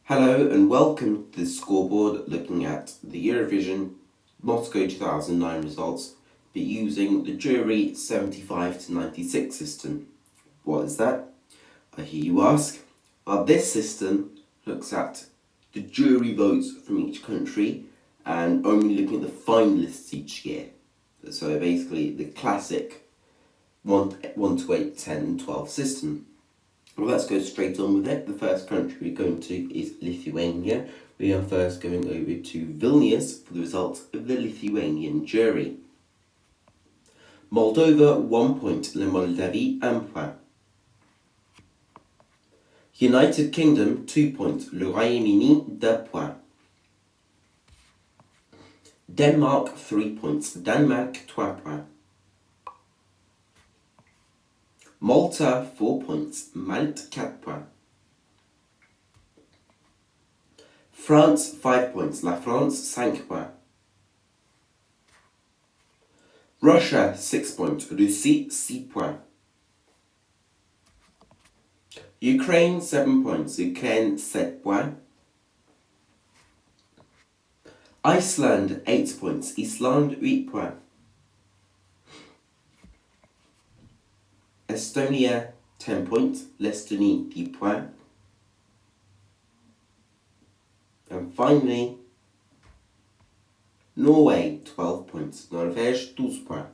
Hello and welcome to the scoreboard looking at the Eurovision Moscow 2009 results, but using the jury 75 to 96 system. What is that? I hear you ask. Well, this system looks at the jury votes from each country and only looking at the finalists each year. So basically the classic 1 to 8, 10 and 12 system. Well, let's go straight on with it. The first country we're going to is Lithuania. We are first going over to Vilnius for the results of the Lithuanian jury. Moldova 1 point, le Moldavie 1 point. United Kingdom 2 points, le Royaume-Uni 2 points. Denmark 3 points, Danemark 3 points. Malta 4 points, Malte 4 points. France 5 points, la France 5 points. Russia 6 points, Russie 6 points. Ukraine 7 points, Ukraine 7 points. Iceland 8 points, Iceland 8 points. Estonia 10 points, l'Estonie 10 points. And finally, Norway 12 points, Norvège 12 points.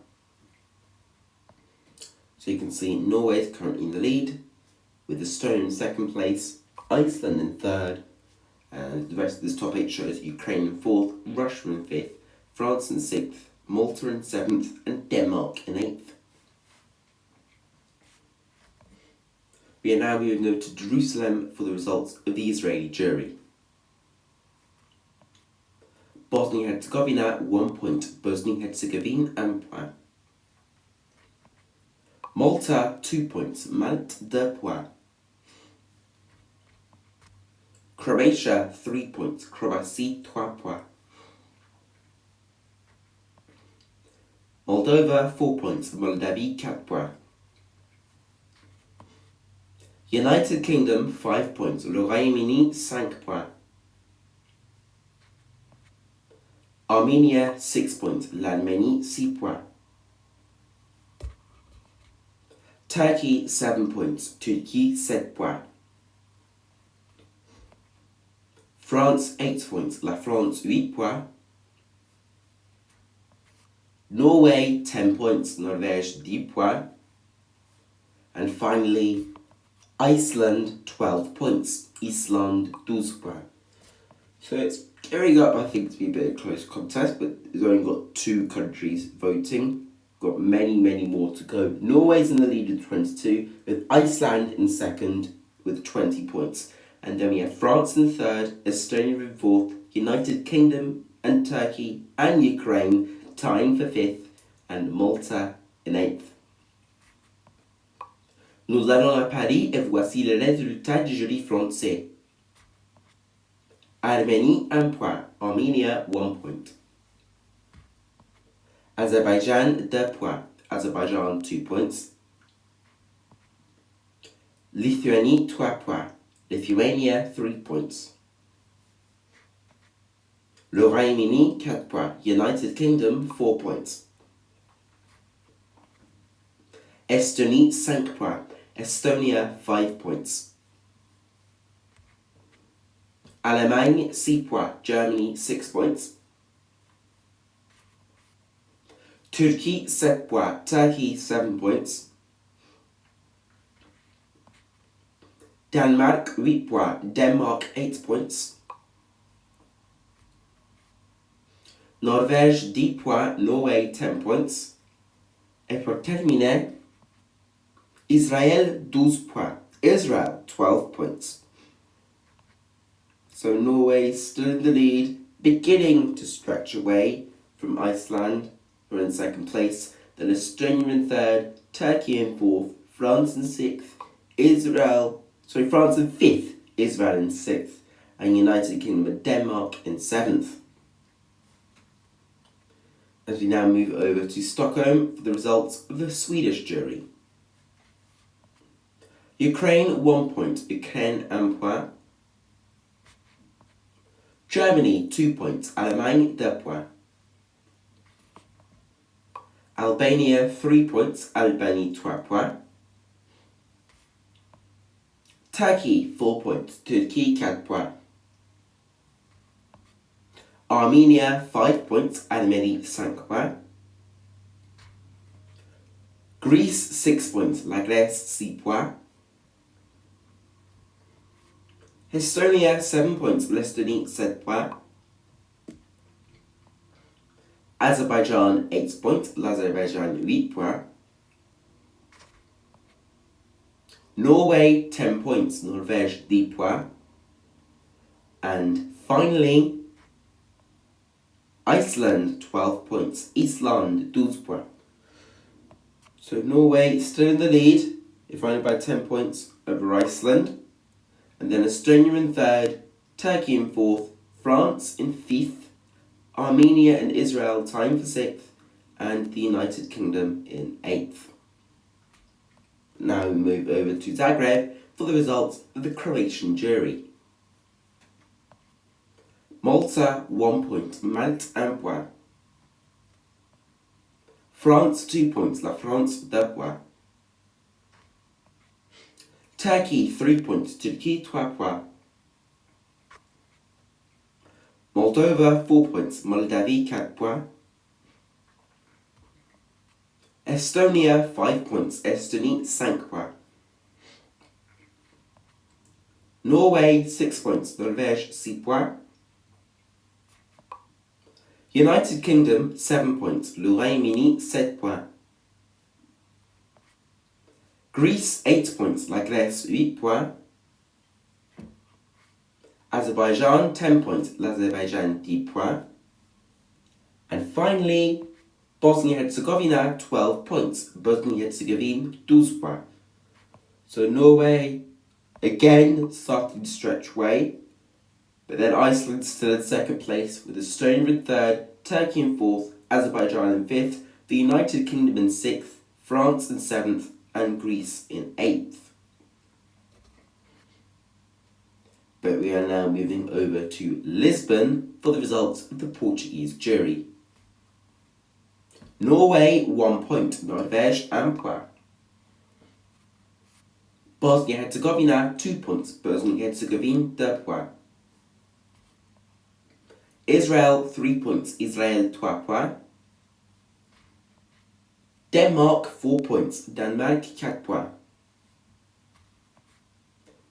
So you can see Norway is currently in the lead, with Estonia in second place, Iceland in third, and the rest of this top 8 shows Ukraine in fourth, Russia in fifth, France in sixth, Malta in seventh, and Denmark in eighth. We are now moving over to Jerusalem for the results of the Israeli jury. Bosnia-Herzegovina 1 point, Bosnie-Herzegovina 1 point. Malta 2 points, Malte 2 points. Croatia 3 points, Croatie 3 points. Moldova 4 points, Moldavie 4 points. United Kingdom 5 points, le Royaume-Uni 5 points. Armenia 6 points, l'Arménie 6 points. Turkey 7 points, Turkey 7 points. France 8 points, la France 8 points. Norway 10 points, Norvège 10 points. And finally, Iceland 12 points, Iceland 12 points. So it's gearing up, I think, to be a bit of a close contest, but it's only got 2 countries voting. Got many more to go. Norway's in the lead with 22, with Iceland in second with 20 points. And then we have France in third, Estonia in fourth, United Kingdom and Turkey and Ukraine tying for fifth, and Malta in eighth. Nous allons à Paris et voici le résultat du jury français. Arménie 1 point, Armenia 1 point. Azerbaijan 2 points, Azerbaijan 2 points. Lithuanie 3 points, Lithuania 3 points. Le Royaume-Uni 4 points, United Kingdom 4 points. Estonie 5 points, Estonia 5 points. Allemagne 6 points, Germany 6 points. Turkey 7 points, Turkey 7 points. Denmark 8 points, Denmark 8 points. Norvège 10 points, Norway 10 points. Et pour terminer, Israel 12 points, Israel 12 points. So Norway still in the lead, beginning to stretch away from Iceland, who are in second place. Then Estonia in third, Turkey in fourth, France in sixth, France in fifth, Israel in sixth, and United Kingdom and Denmark in seventh. As we now move over to Stockholm for the results of the Swedish jury. Ukraine 1 point, Ukraine 1 point. Germany 2 points, Allemagne 2 points. Albania 3 points, Albanie 3 points. Turkey 4 points, Turkey 4 points. Armenia 5 points, Arménie 5 points. Greece 6 points, la Grèce 6 points. Estonia 7 points, l'Estonie 7 points. Azerbaijan 8 points, l'Azerbaijan 8 points. Norway 10 points, Norvège 10 points. And finally, Iceland 12 points, Iceland 12 points. So Norway still in the lead, if only by 10 points over Iceland. And then Estonia in third, Turkey in fourth, France in fifth, Armenia and Israel tying for sixth, and the United Kingdom in eighth. Now we move over to Zagreb for the results of the Croatian jury. Malta 1 point, Malte 1 point. France 2 points, la France 2 points. Turkey 3 points, Turkey 3 points. Moldova 4 points, Moldavie 4 points. Estonia 5 points, Estonie 5 points. Norway 6 points, Norvège 6 points. United Kingdom 7 points, le Royaume-Uni 7 points. Greece 8 points, la Grèce 8 points. Azerbaijan 10 points, l'Azerbaijan 10 points. And finally, Bosnia-Herzegovina 12 points, Bosnia-Herzegovina 12 points. So Norway again starting to stretch away, but then Iceland still in second place with Estonia in third, Turkey in fourth, Azerbaijan in fifth, the United Kingdom in sixth, France in seventh, and Greece in eighth. But we are now moving over to Lisbon for the results of the Portuguese jury. Norway 1 point, Norvège 1 point. Bosnia-Herzegovina 2 points, Bosnia-Herzegovina 2 points. Israel 3 points, Israel 3 points. Denmark 4 points, Denmark 4 points.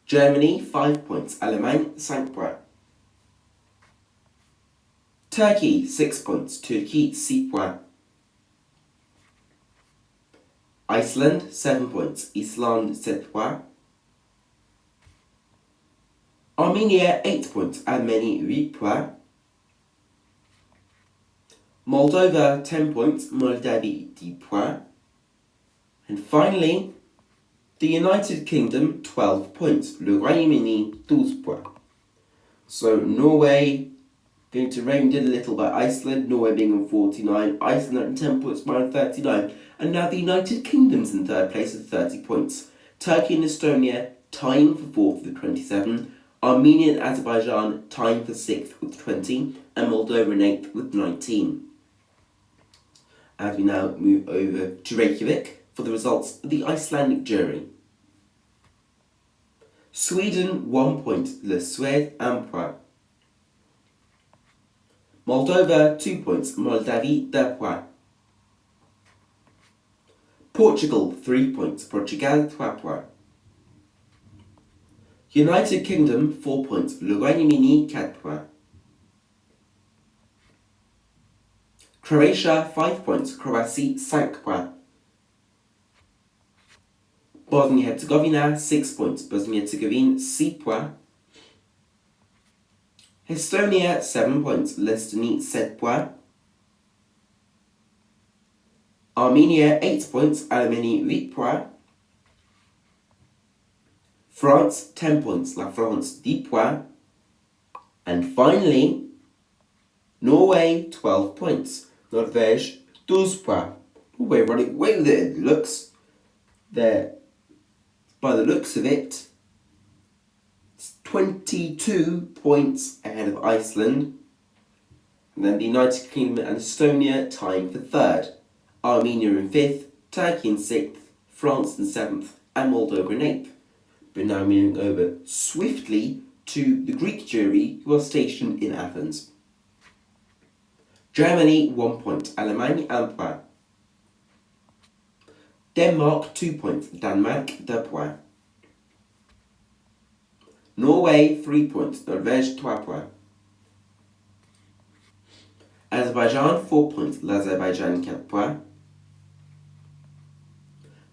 Germany 5 points, Allemagne 5 points. Turkey 6 points, Turkey 6 points. Iceland 7 points, Iceland 7 points. Armenia 8 points, Arménie 8 points. Moldova 10 points, Moldavie 10 points. And finally, the United Kingdom 12 points, le Royaume-Uni 12 points. So Norway going to round in a little by Iceland, Norway being on 49, Iceland on 10 points, mine 39. And now the United Kingdom's in third place with 30 points. Turkey and Estonia tying for fourth with 27. Armenia and Azerbaijan tying for sixth with 20. And Moldova in eighth with 19. As we now move over to Reykjavik for the results of the Icelandic jury. Sweden 1 point, le Suède 1 point. Moldova 2 points, Moldavie 2 points. Portugal 3 points, Portugal 3 points. United Kingdom 4 points, le Royaume-Uni 4 points. Croatia 5 points, Croatie 5 points. Bosnia-Herzegovina 6 points, Bosnia-Herzegovina 6 points. Estonia 7 points, l'Estonie 7 points. Armenia 8 points, Arménie 8 points. France 10 points, la France 10 points. And finally, Norway 12 points, Norvège 12 points. We're running away with it, looks. There, by the looks of it, it's 22 points ahead of Iceland. And then the United Kingdom and Estonia tying for third. Armenia in fifth, Turkey in sixth, France in seventh, and Moldova in eighth. We're now moving over swiftly to the Greek jury who are stationed in Athens. Germany 1 point, Allemagne 1 point. Denmark 2 points, Danemark 2 points. Norway 3 points, Norvège 3 points. Azerbaijan 4 points, l'Azerbaïdjan 4 points.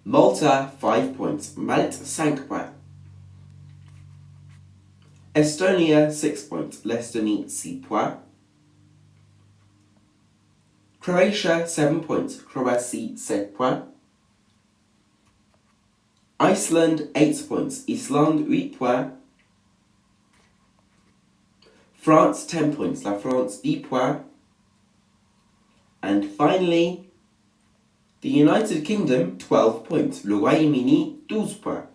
Malta 5 points, Malte 5 points. Estonia 6 points, l'Estonie 6 points. Croatia 7 points, Croatie 7 points. Iceland 8 points, Iceland 8 points. France 10 points, la France 10 points. And finally, the United Kingdom 12 points, le Royaume-Uni 12 points.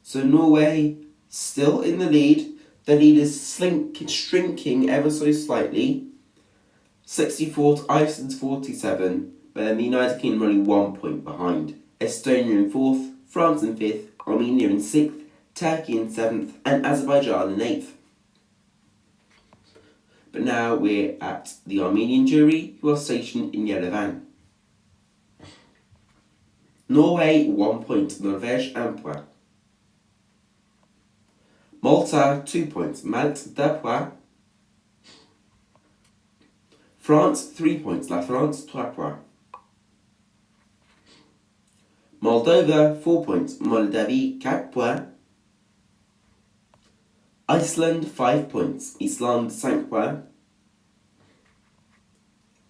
So Norway still in the lead. The lead is shrinking ever so slightly. 64 to Iceland's 47, but then the United Kingdom only 1 point behind. Estonia in fourth, France in fifth, Armenia in sixth, Turkey in seventh, and Azerbaijan in eighth. But now we're at the Armenian jury, who are stationed in Yerevan. Norway 1 point, Norvège 1 point. Malta 2 points, Malte 2 points. France 3 points, la France 3 points. Moldova 4 points, Moldavie 4 points. Iceland 5 points, Iceland 5 points.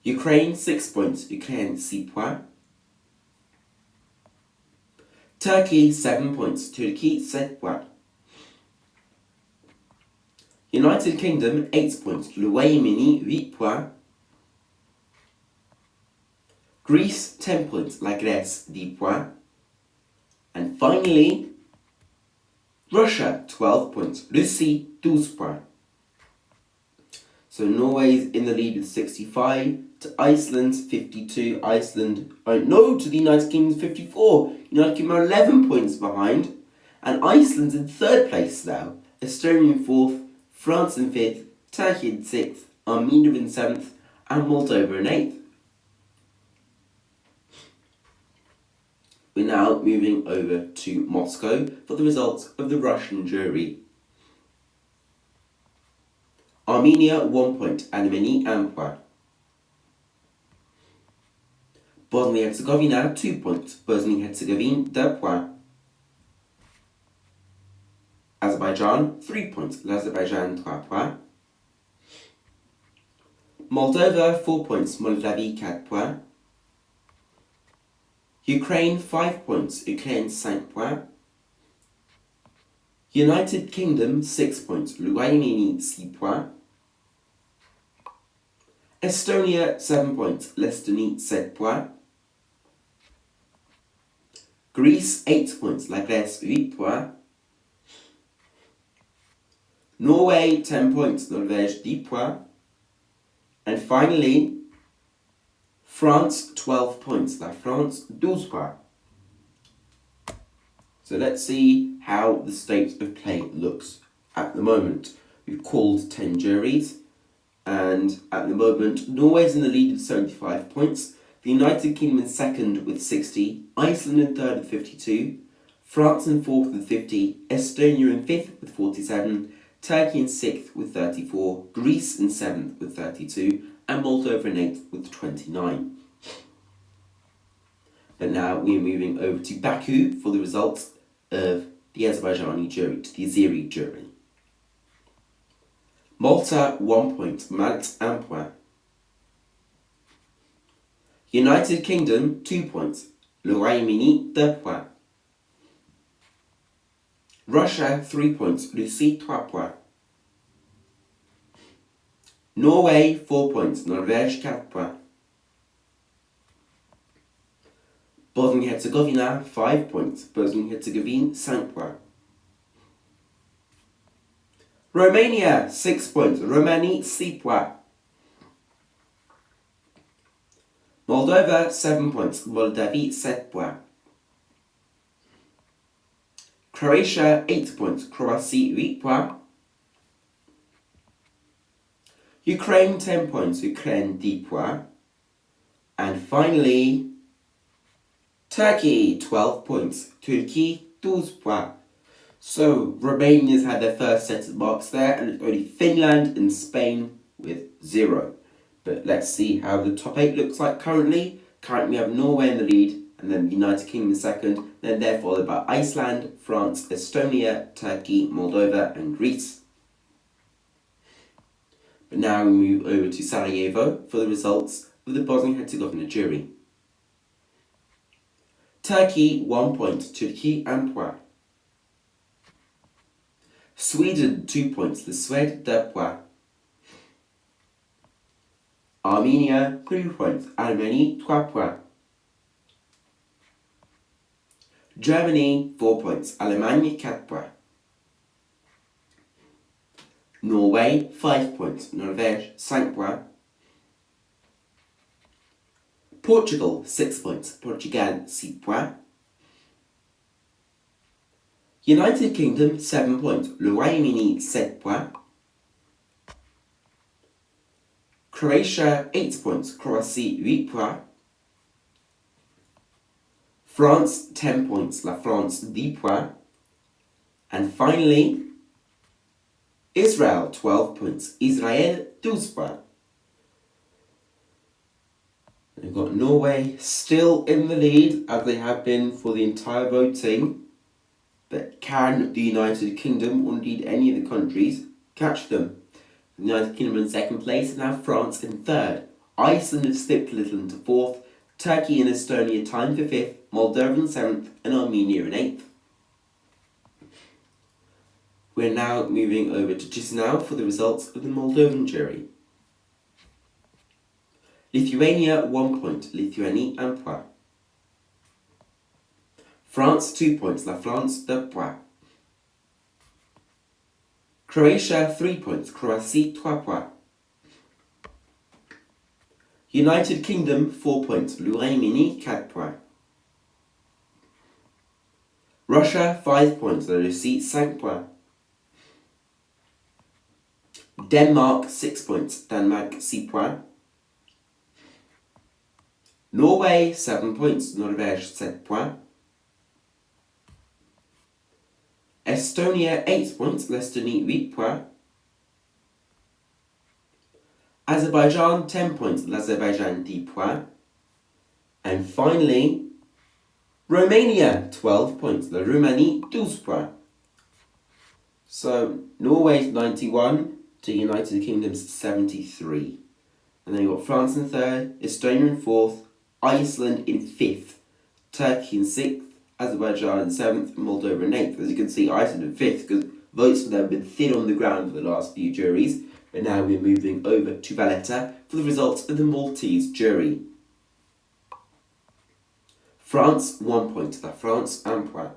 Ukraine 6 points, Ukraine 6 points. Turkey 7 points, Turkey 7 points. United Kingdom 8 points, le Royaume-Uni 8 points. Greece 10 points, la Grèce 10 points. And finally, Russia 12 points, Russie 12 points. So Norway's in the lead with 65 to Iceland's 52. To the United Kingdom's 54. United Kingdom are 11 points behind. And Iceland's in third place now. Estonia in fourth, France in fifth, Turkey in sixth, Armenia in seventh, and Moldova in eighth. We're now moving over to Moscow for the results of the Russian jury. Armenia 1 point, Arménie 1 point. Bosnia-Herzegovina 2 points, Bosnie-Herzegovine 2 points. Azerbaijan 3 points, l'Azerbaijan 3 points. Moldova 4 points, Moldavie 4 points. Ukraine 5 points, Ukraine 5 points. United Kingdom 6 points, le Royaume-Uni 6 points. Estonia 7 points, l'Estonie 7 points. Greece 8 points, la Grèce 8 points. Norway 10 points, Norvège 10 points. And finally, France 12 points, la France 12 points. So let's see how the state of play looks at the moment. We've called 10 juries, and at the moment Norway's in the lead with 75 points, the United Kingdom in second with 60, Iceland in third with 52, France in fourth with 50, Estonia in fifth with 47, Turkey in sixth with 34, Greece in seventh with 32, and Moldova in eighth with 29. But now we're moving over to Baku for the results of the Azerbaijani jury, to the Azeri jury. Malta 1 point, Malte 1 point. United Kingdom 2 points, le Royaume-Uni 2 points. Russia 3 points, Russie 3 points. Norway 4 points, Norvège 4 points. Bosnia-Herzegovina 5 points, Bosnie-Herzegovine 5 points. Romania, 6 points. Romani, 6 points. Moldova, 7 points. Moldavie, 7 points. Croatia, 8 points. Croatie, 8 points. Ukraine, 10 points. Ukraine, 10 points. And finally, Turkey, 12 points. Turkey, 12 points. So, Romania's had their first set of marks there, and it's only Finland and Spain with 0. But let's see how the top 8 looks like currently. Currently, we have Norway in the lead, and then the United Kingdom second. Then they're followed by Iceland, France, Estonia, Turkey, Moldova, and Greece. But now we move over to Sarajevo for the results of the Bosnia-Herzegovina jury. Turkey, 1 point. Turkey, 1 point. Sweden, 2 points. Le Suède, 2 points. Armenia, 3 points. Arménie, 3 points. Germany, 4 points. Allemagne, 4 points. Norway, 5 points. Norvège, 5 points. Portugal, 6 points. Portugal, 6 points. United Kingdom, 7 points. Le Royaume-Uni, 7 points. Croatia, 8 points. Croatie, 8 points. France, 10 points. La France, 10 points. And finally, Israel, 12 points. Israel, 12 points. We've got Norway still in the lead, as they have been for the entire voting. But can the United Kingdom, or indeed any of the countries, catch them? The United Kingdom in second place, and now France in third. Iceland have slipped a little into fourth. Turkey and Estonia tied for fifth. Moldova in seventh, and Armenia in eighth. We're now moving over to Chisinau for the results of the Moldovan jury. Lithuania, 1 point. Lithuanie, 1 point. France, 2 points. La France, 2 points. Croatia, 3 points. Croatie, 3 points. United Kingdom, 4 points. Le Royaume-Uni, 4 points. Russia, 5 points. La Russie, 5 points. Denmark, 6 points. Denmark, 6 points. Norway, 7 points. Norvège, 7 points. Estonia, 8 points. L'Estonie, 8 points. Azerbaijan, 10 points. L'Azerbaijan, 10 points. And finally, Romania, 12 points. La Roumanie, 12 points. So, Norway's 91 to United Kingdom's 73. And then you've got France in third, Estonia in fourth, Iceland in fifth, Turkey in sixth, Azerbaijan in seventh, and Moldova in eighth. As you can see, Iceland in fifth, because votes for them have been thin on the ground for the last few juries. But now we're moving over to Valletta for the results of the Maltese jury. France, 1 point. La France, 1 point.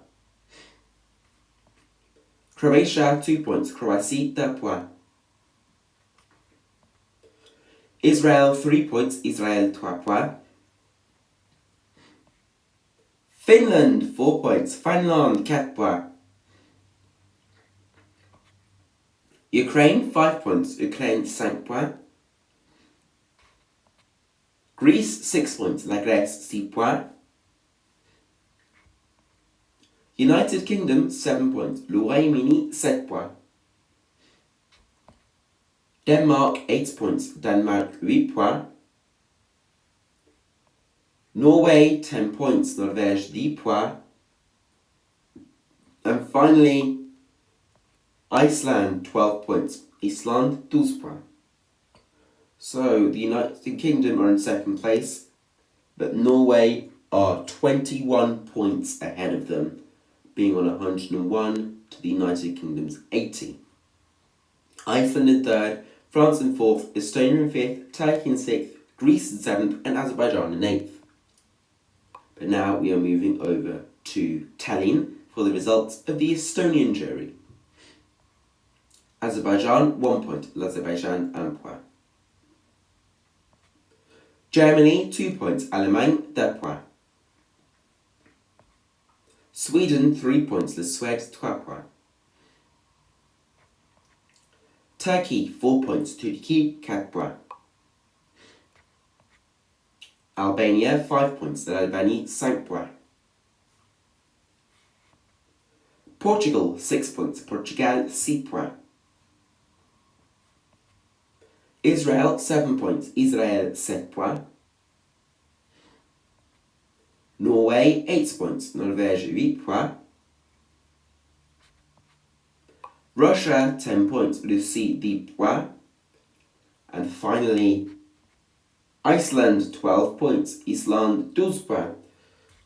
Croatia, 2 points. Croatie, 2 points. Israel, 3 points. Israel, 3 points. Finland, 4 points. Finland, 4 points. Ukraine, 5 points. Ukraine, 5 points. Greece, 6 points. La Grèce, 6 points. United Kingdom, 7 points. Le Royaume-Uni, 7 points. Denmark, 8 points. Denmark, 8 points. Norway, 10 points. Norvège, 10 points. And finally, Iceland, 12 points. Iceland, 12 points. So, the United Kingdom are in second place, but Norway are 21 points ahead of them, being on 101 to the United Kingdom's 80. Iceland in third, France in fourth, Estonia in fifth, Turkey in sixth, Greece in seventh, and Azerbaijan in eighth. But now we are moving over to Tallinn for the results of the Estonian jury. Azerbaijan 1 point, l'Azerbaijan 1 point. Germany 2 points, Allemagne 2 points. Sweden 3 points, la Suède 3 points. Turkey 4 points, Turquie 4 points. Albania 5 points, l'Albanie 5 points. Portugal 6 points, Portugal 6 points. Israel 7 points, Israel 7 points. Norway 8 points, Norvège 8 points. Russia 10 points, Russie 10 points. And finally, Iceland 12 points, Iceland 12 points.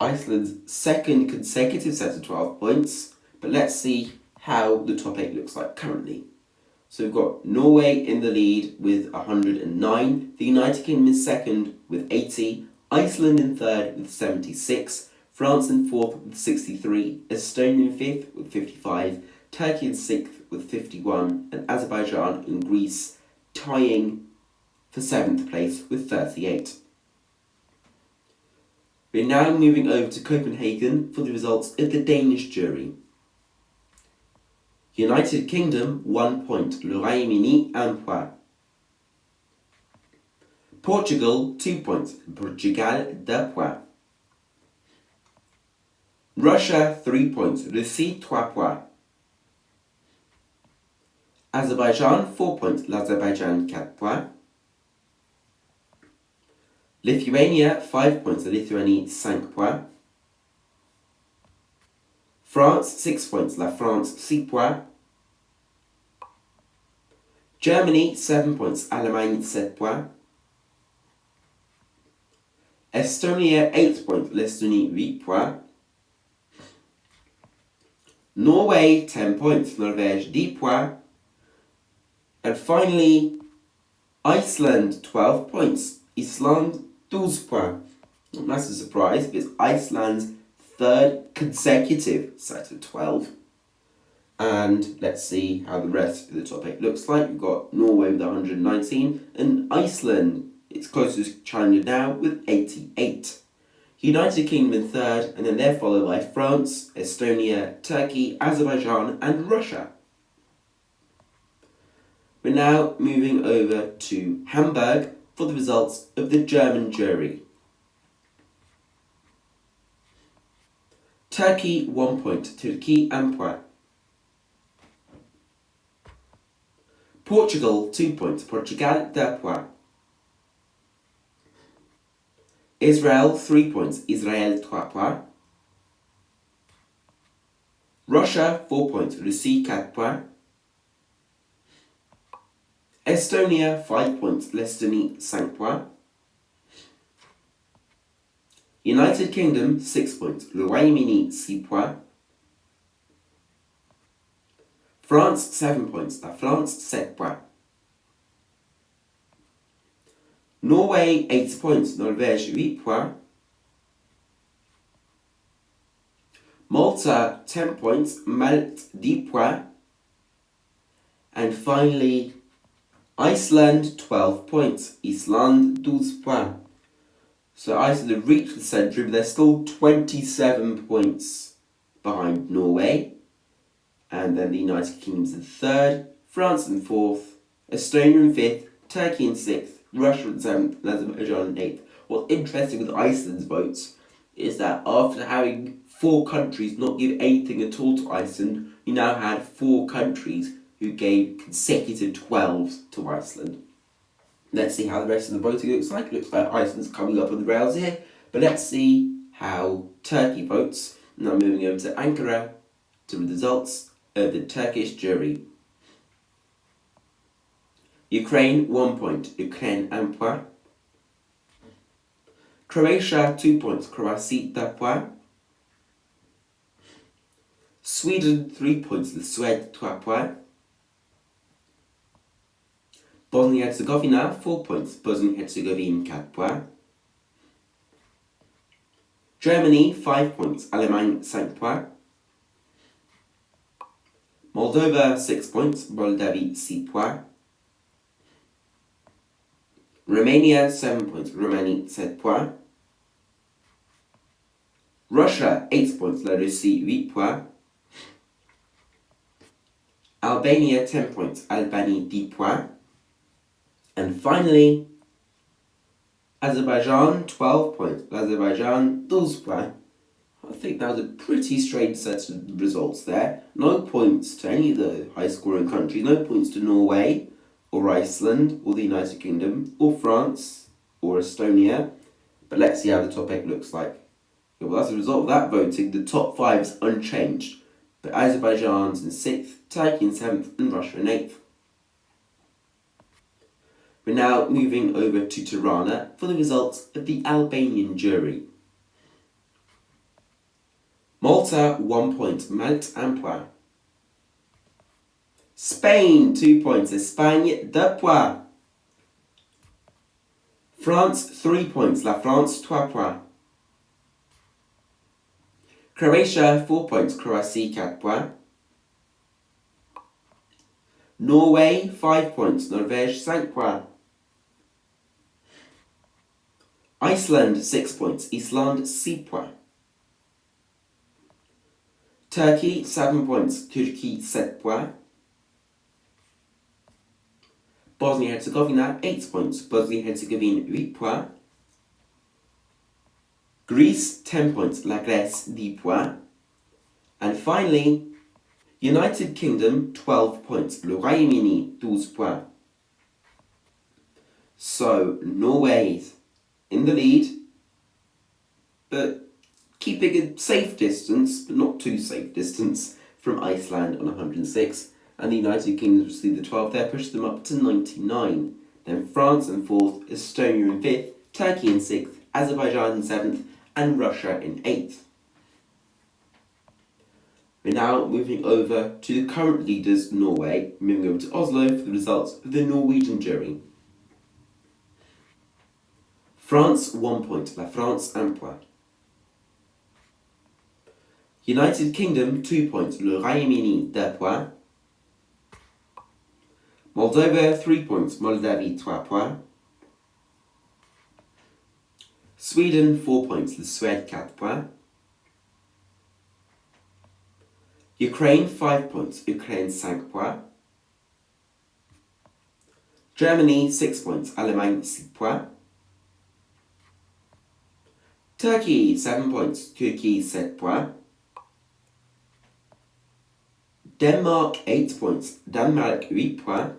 Iceland's second consecutive set of 12 points, but let's see how the top 8 looks like currently. So we've got Norway in the lead with 109, the United Kingdom in second with 80, Iceland in third with 76, France in fourth with 63, Estonia in fifth with 55, Turkey in sixth with 51, and Azerbaijan and Greece tying for 7th place with 38. We're now moving over to Copenhagen for the results of the Danish jury. United Kingdom 1 point, le Royaume-Uni 1 point. Portugal 2 points, Portugal 2 points. Russia 3 points, Russie 3 points. Azerbaijan 4 points, l'Azerbaijan 4 points. Lithuania 5 points, la Lithuanie 5 points. France 6 points, la France 6 points. Germany 7 points, Allemagne 7 points. Estonia 8 points, l'Estonie 8 points. Norway 10 points, Norvège 10 points. And finally, Iceland 12 points, Iceland 12 points. Not that's a surprise because Iceland's third consecutive set of 12. And let's see how the rest of the top 8 looks like. We've got Norway with 119 and Iceland, its closest challenger now, with 88. United Kingdom in third, and then they're followed by France, Estonia, Turkey, Azerbaijan and Russia. We're now moving over to Hamburg for the results of the German jury. Turkey 1 point, Turkey 1 point. Portugal 2 points, Portugal 2 points. Israel 3 points, Israel 3 points. Russia 4 points, Russie 4 points. Estonia 5 points, l'Estonie 5 points. United Kingdom 6 points, le Royaume-Uni 6 points. France 7 points, la France 7 points. Norway 8 points, Norvège 8 points. Malta 10 points, Malte 10 points. And finally, Iceland 12 points, Iceland 12 points. So Iceland have reached the century, but they're still 27 points behind Norway. And then the United Kingdom's in third, France in fourth, Estonia in fifth, Turkey in sixth, Russia in seventh, and Azerbaijan in eighth. What's interesting with Iceland's votes is that after having 4 countries not give anything at all to Iceland, you now had 4 countries who gave consecutive 12s to Iceland. Let's see how the rest of the voting looks like. It looks like Iceland's coming up on the rails here, but let's see how Turkey votes. Now moving over to Ankara to the results of the Turkish jury. Ukraine 1 point, Ukraine 1 point. Croatia 2 points, Croatie 2 points. Sweden 3 points, la Suède 3 points. Bosnia-Herzegovina 4 points, Bosnie-Herzegovine 4 points. Germany 5 points, Allemagne 5 points. Moldova 6 points, Moldavie 6 points. Romania 7 points, Roumanie 7 points. Russia 8 points, la Russie 8 points. Albania 10 points, Albanie 10 points. And finally, Azerbaijan 12 points, Azerbaijan 12 points. I think that was a pretty strange set of results there. No points to any of the high-scoring countries, no points to Norway, or Iceland, or the United Kingdom, or France, or Estonia. But let's see how the top 8 looks like. Well, as a result of that voting, the top 5 is unchanged, but Azerbaijan's in 6th, Turkey in 7th, and Russia in 8th. We're now moving over to Tirana for the results of the Albanian jury. Malta 1 point, Malte 1 point. Spain 2 points, Espagne 2 points. France 3 points, La France 3 points. Croatia 4 points, Croatie 4 points. Norway 5 points, Norvège 5 points. Iceland 6 points, Iceland 6 points. Turkey 7 points, Turkey 7 points. Bosnia-Herzegovina 8 points, Bosnia-Herzegovina 8 points. Greece 10 points, La Grèce 10 points. And finally, United Kingdom 12 points, Le Royaume-Uni 12 points. So Norway's in the lead, but keeping a safe distance, but not too safe distance, from Iceland on 106, and the United Kingdom received the 12 there, pushed them up to 99. Then France in 4th, Estonia in 5th, Turkey in 6th, Azerbaijan in 7th, and Russia in 8th. We're now moving over to the current leaders, Norway, moving over to Oslo for the results of the Norwegian jury. France 1 point, La France 1 point. United Kingdom 2 points, Le Royaume-Uni 2 points. Moldova 3 points, Moldavie 3 points. Sweden 4 points, La Suède 4 points. Ukraine 5 points, Ukraine 5 points. Germany 6 points, Allemagne 6 points. Turkey 7 points, Turkey 7 points. Denmark 8 points, Denmark 8 points.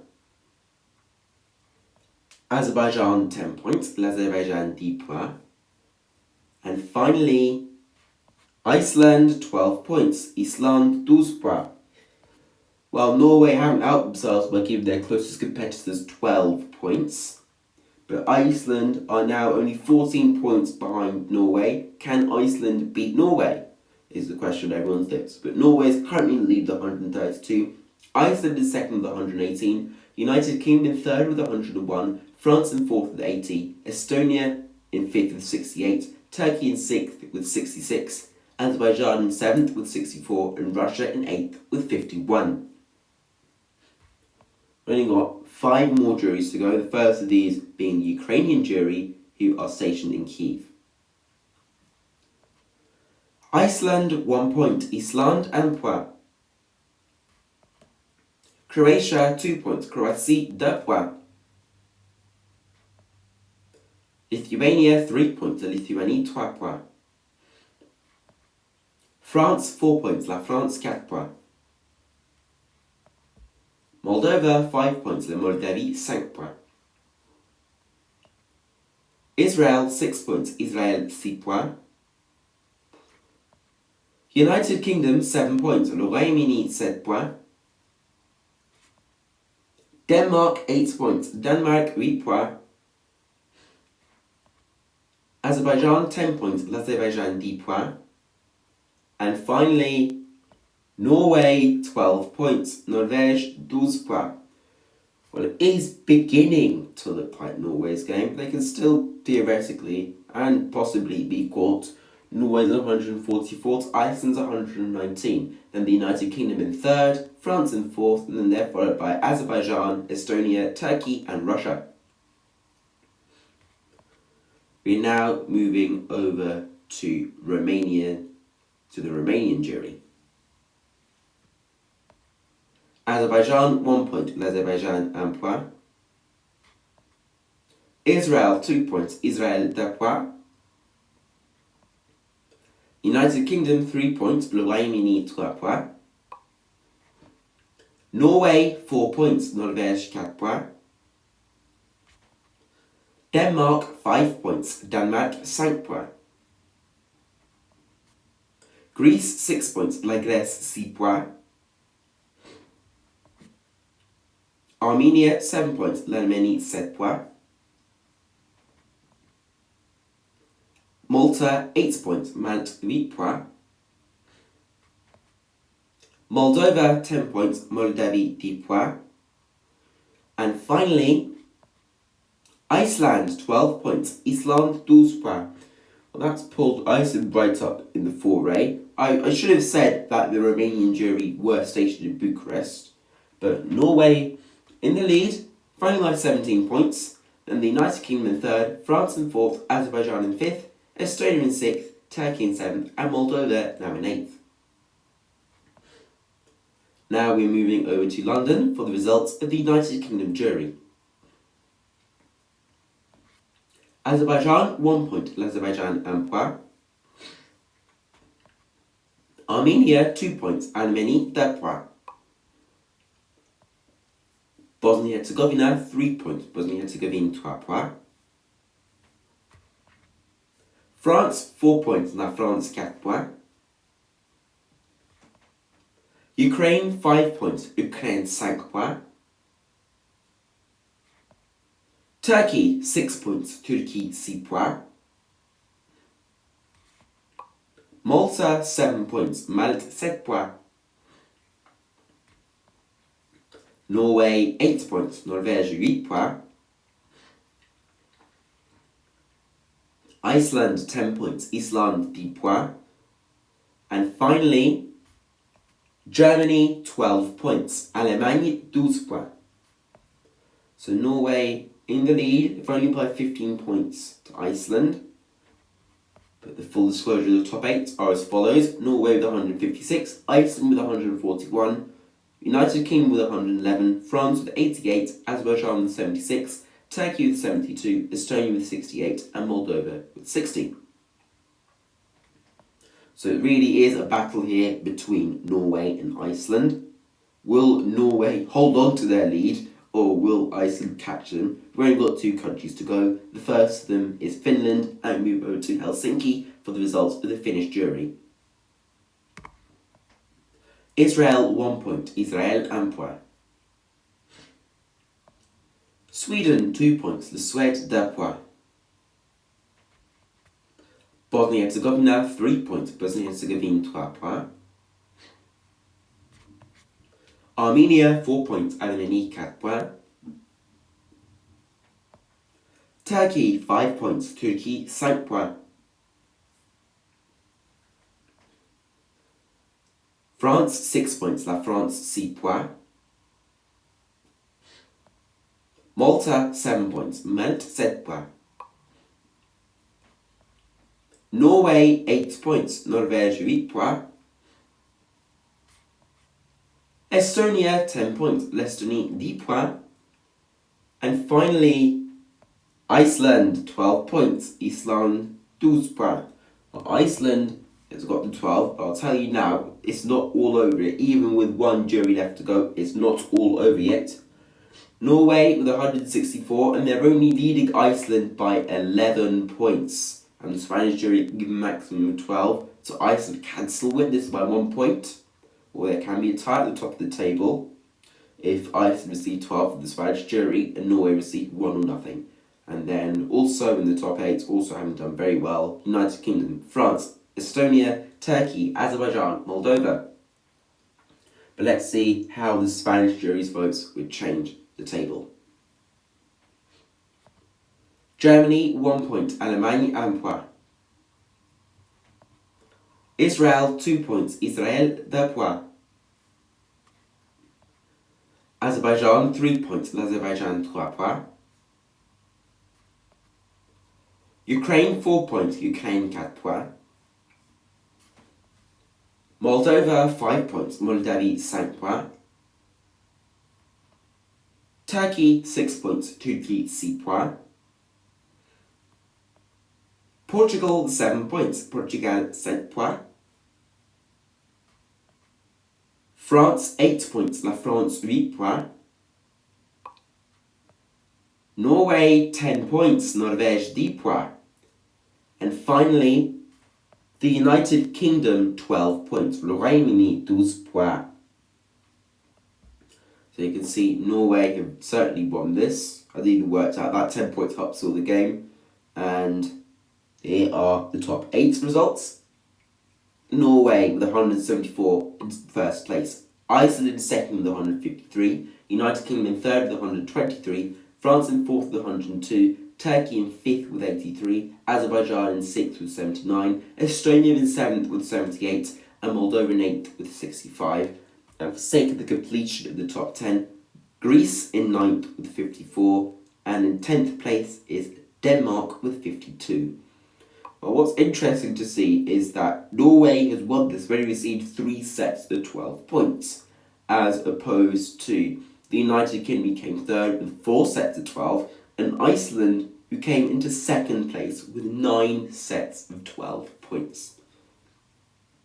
Azerbaijan 10 points, l'Azerbaijan 10 points. And finally, Iceland 12 points, Iceland 12 points. While Norway haven't helped themselves by giving their closest competitors 12 points, but Iceland are now only 14 points behind Norway. Can Iceland beat Norway? Is the question on everyone's lips. But Norway is currently in the lead with 132. Iceland is second with 118. United Kingdom third with 101. France in fourth with 80. Estonia in fifth with 68. Turkey in sixth with 66. Azerbaijan in seventh with 64. And Russia in eighth with 51. We've only got 5 more juries to go. The first of these being the Ukrainian jury, who are stationed in Kyiv. Iceland 1 point, Iceland 1 point. Croatia 2 points, Croatie 2 points. Lithuania 3 points, Lithuanie 3 points. France 4 points, La France 4 points. Moldova 5 points, La Moldavie 5 points. Israel 6 points, Israel 6 points. United Kingdom 7 points, Le Royaume-Uni 7 points. Denmark 8 points, Denmark 8 points. Azerbaijan 10 points, l'Azerbaijan 10 points. And finally, Norway 12 points, Norvège 12 points. Well, it is beginning to look like Norway's game. They can still theoretically and possibly be caught Norway's 144th, Iceland's 119. Then the United Kingdom in third, France in fourth, and then they're followed by Azerbaijan, Estonia, Turkey, and Russia. We're now moving over to Romania, to the Romanian jury. Azerbaijan, 1 point, l'Azerbaijan, 1 point. Israel, 2 points, Israel, 2 points. United Kingdom, 3 points, le Royaume-Uni, 3 points. Norway, 4 points, Norvège, 4 points. Denmark, 5 points, Danemark, 5 points. Greece, 6 points, la Grèce, 6 points. Armenia, 7 points, l'Arménie, 7 points. Malta, 8 points, Malte, 8 points. Moldova, 10 points, Moldavie, 10 points. And finally, Iceland, 12 points, Iceland, 12 points. Well, that's pulled Iceland right up in the foray. I should have said that the Romanian jury were stationed in Bucharest, but Norway in the lead, finalised 17 points, then the United Kingdom in third, France in fourth, Azerbaijan in fifth, Estonia in sixth, Turkey in seventh, and Moldova now in eighth. Now we're moving over to London for the results of the United Kingdom jury. Azerbaijan, 1 point, l'Azerbaijan, 1 point. Armenia, 2 points, Arménie, 2 points. Bosnia-Herzegovina, 3 points, Bosnia-Herzegovina, 3 points. France, 4 points, la France, 4 points. Ukraine, 5 points, Ukraine, 5 points. Turkey, 6 points, Turkey, 6 points. Malta, 7 points, Malte, 7 points. Norway, 8 points, Norvège, 8 points. Iceland, 10 points, Iceland, 10 points. And finally, Germany, 12 points, Allemagne, 12 points. So Norway in the lead, if only by 15 points to Iceland. But the full disclosure of the top 8 are as follows: Norway with 156, Iceland with 141, United Kingdom with 111, France with 88, Azerbaijan with 76, Turkey with 72, Estonia with 68, and Moldova with 60. So it really is a battle here between Norway and Iceland. Will Norway hold on to their lead, or will Iceland catch them? We've only got 2 countries to go. The first of them is Finland, and we move over to Helsinki for the results of the Finnish jury. Israel, 1 point, Israel, 1 point. Sweden, 2 points, le Suède, 2 points. Bosnia-Herzegovina, 3 points, Bosnia-Herzegovina, 3 points. Armenia, 4 points, Arménie, 4 points. Turkey, 5 points, Turkey, 5 points. France, 6 points, la France, 6 points. Malta, 7 points, Malte, 7 points. Norway, 8 points, Norvège, 8 points. Estonia, 10 points, l'Estonie, 10 points. And finally, Iceland, 12 points, Iceland, 12 points. Well, Iceland has got the 12, but I'll tell you now, it's not all over it. Even with 1 jury left to go, it's not all over yet. Norway with 164, and they're only leading Iceland by 11 points. And the Spanish jury can give a maximum of 12, so Iceland can still win this by 1 point. Or there can be a tie at the top of the table if Iceland received 12 from the Spanish jury and Norway received 1 or nothing. And then also in the top 8, also having done very well, United Kingdom, France, Estonia, Turkey, Azerbaijan, Moldova. But let's see how the Spanish jury's votes would change the table. Germany, 1 point, Allemagne, 1 point. Israel 2 points. Israel 2 points. Azerbaijan 3 points. L'Azerbaijan 3 points. Ukraine 4 points. Ukraine 4 points. Moldova 5 points. Moldavie 5 points. Turkey 6 points. Turkey 6 points. Portugal 7 points. Portugal 7 points. France 8 points. La France 8 points. Norway 10 points. Norvège 10 points. And finally, the United Kingdom 12 points. Le Royaume-Uni 12 points. So you can see Norway have certainly won this. I even worked out that 10 points helps all the game. And here are the top 8 results. Norway with 174 in first place. Iceland in second with 153. United Kingdom in third with 123. France in fourth with 102. Turkey in fifth with 83. Azerbaijan in sixth with 79. Estonia in seventh with 78. And Moldova in eighth with 65. And for sake of the completion of the top 10, Greece in 9th with 54, and in 10th place is Denmark with 52. Well, what's interesting to see is that Norway has won this when it received 3 sets of 12 points, as opposed to the United Kingdom, who came third with 4 sets of 12, and Iceland, who came into second place with 9 sets of 12 points.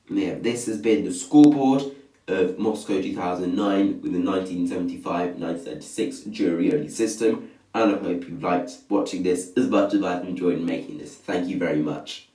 And yeah, this has been the scoreboard of Moscow 2009 with the 1975-1996 jury-only system, and I hope you liked watching this as much as I've enjoyed making this. Thank you very much.